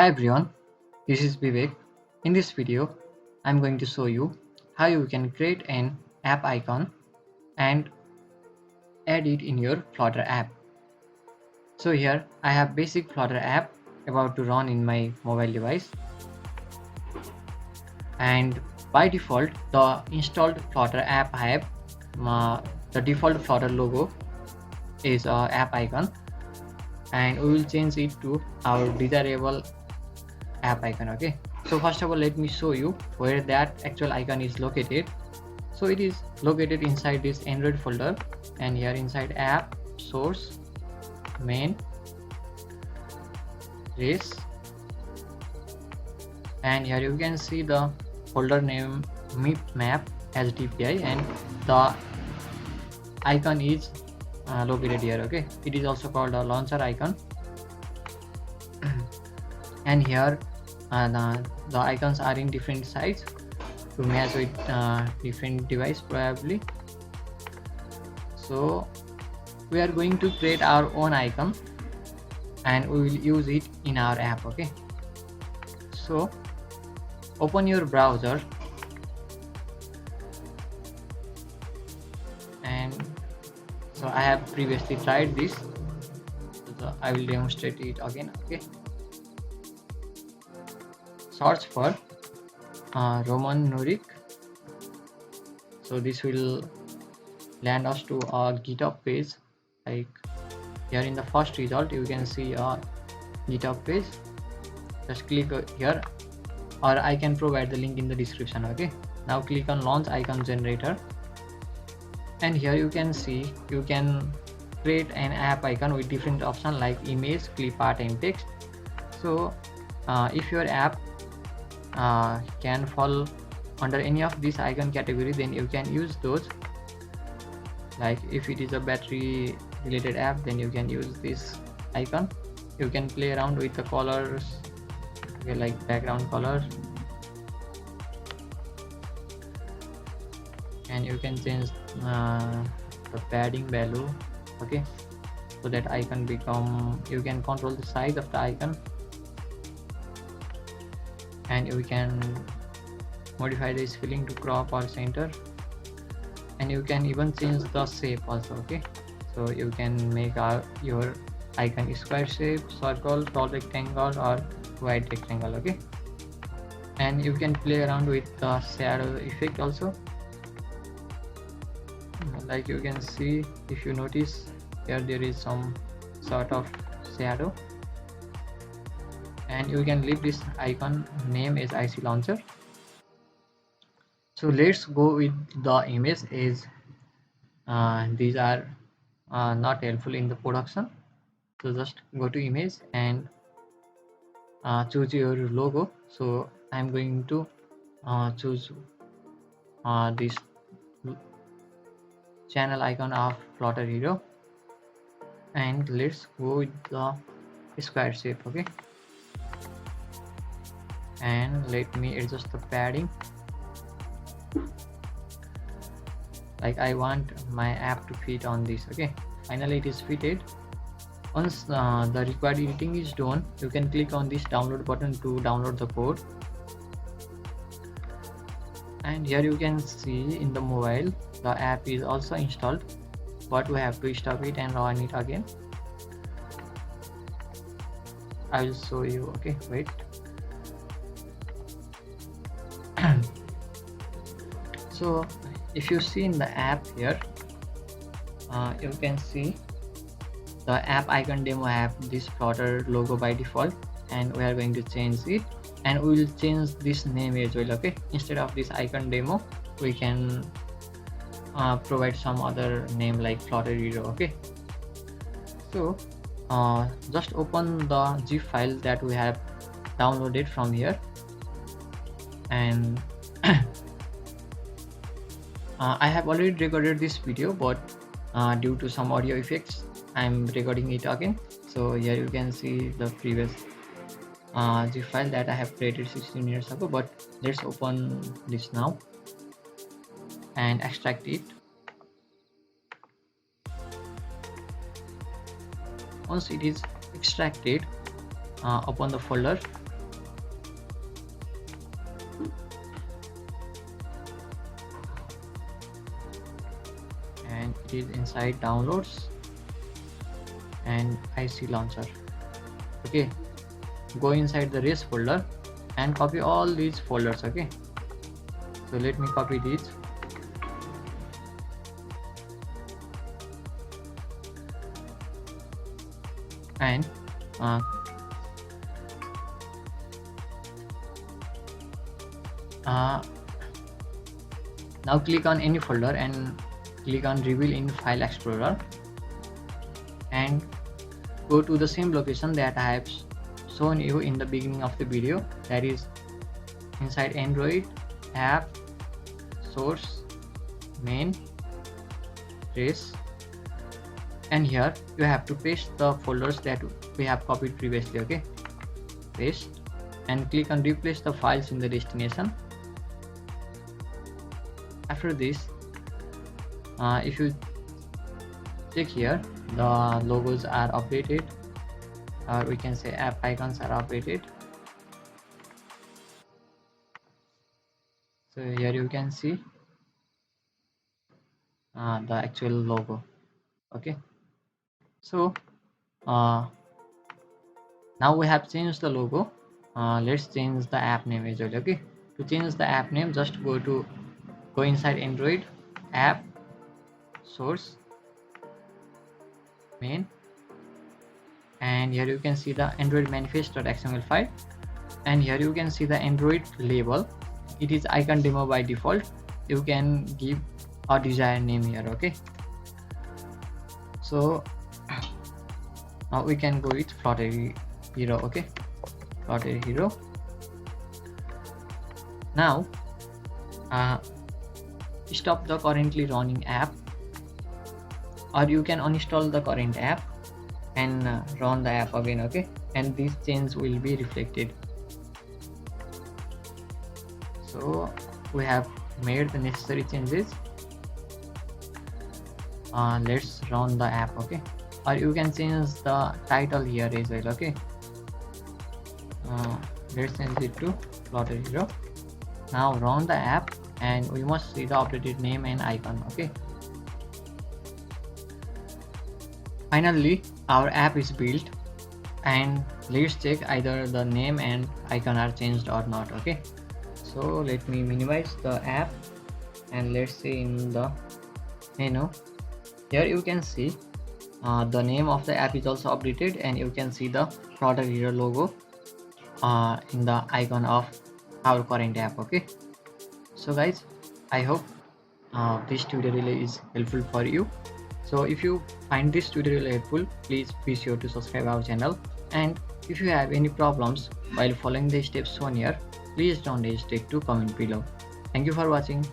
Hi everyone, this is Vivek. In this video, I'm going to show you how you can create an app icon and add it in your Flutter app. So here I have basic Flutter app about to run in my mobile device, and by default the installed Flutter app I have the default Flutter logo is a app icon, and we will change it to our desirable app icon. Okay, so first of all let me show you where that actual icon is located. So it is located inside this Android folder, and here inside app, source, main, res, and here you can see the folder name map as DPI, and the icon is located here. Okay, it is also called a launcher icon. And here the icons are in different size to match with different device probably. So we are going to create our own icon and we will use it in our app. Okay, so open your browser and so I have previously tried this, so I will demonstrate it again. Okay, search for Roman Nurik. So this will land us to a GitHub page. Like here in the first result you can see a GitHub page. Just click here, or I can provide the link in the description. Okay, now click on launch icon generator, and here you can see you can create an app icon with different options like image, clip art and text. So if your app can fall under any of this icon category, then you can use those. Like if it is a battery related app, then you can use this icon. You can play around with the colors, okay, like background color, and you can change the padding value. Okay, so that icon become, you can control the size of the icon, and you can modify the spelling to crop or center, and you can even change the shape also. Okay, so you can make your icon square shape, circle, tall rectangle or wide rectangle. Okay, and you can play around with the shadow effect also. Like you can see, if you notice here there is some sort of shadow, and you can leave this icon name as IC launcher. So let's go with the image, as these are not helpful in the production. So just go to image and choose your logo. So I'm going to choose this channel icon of Flutter Hero, and let's go with the square shape. Okay, and let me adjust the padding. Like I want my app to fit on this. Okay, finally it is fitted. Once the required editing is done, you can click on this download button to download the code, and here you can see in the mobile the app is also installed, but we have to stop it and run it again. I will show you. Okay, wait. So if you see in the app here, you can see the app icon demo have this Flutter logo by default, and we are going to change it, and we will change this name as well. Okay, instead of this icon demo we can provide some other name like Flutter Hero. Okay, so just open the zip file that we have downloaded from here, and I have already recorded this video, but due to some audio effects I'm recording it again. So here you can see the previous zip file that I have created 16 minutes ago, but let's open this now and extract it. Once it is extracted, open the folder it is inside downloads and IC launcher. Okay, go inside the res folder and copy all these folders. Okay, so let me copy these. And now click on any folder and click on reveal in file explorer and go to the same location that I have shown you in the beginning of the video, that is inside Android, app, source, main, trace, and here you have to paste the folders that we have copied previously. Okay, paste and click on replace the files in the destination. After this, if you check here, the logos are updated, or we can say app icons are updated. So here you can see the actual logo. Okay, so now we have changed the logo. Let's change the app name as well. Okay, to change the app name, just go inside Android, app, source, main, and here you can see the Android manifest.xml file, and here you can see the Android label. It is icon demo by default. You can give a desired name here. Okay, so now we can go with Flutter Hero. Okay, Flutter Hero. Now stop the currently running app, or you can uninstall the current app and run the app again. Okay, and this change will be reflected. So we have made the necessary changes. Let's run the app. Okay, or you can change the title here as well. Okay, let's change it to Flutter Hero. Now run the app and we must see the updated name and icon. Okay, finally our app is built, and let's check either the name and icon are changed or not. Okay, so let me minimize the app and let's see in the menu. Here you can see the name of the app is also updated, and you can see the Flutter Hero logo in the icon of our current app. Okay, so guys, I hope this tutorial is helpful for you. So if you find this tutorial helpful, please be sure to subscribe our channel, and if you have any problems while following the steps shown here, please don't hesitate to comment below. Thank you for watching.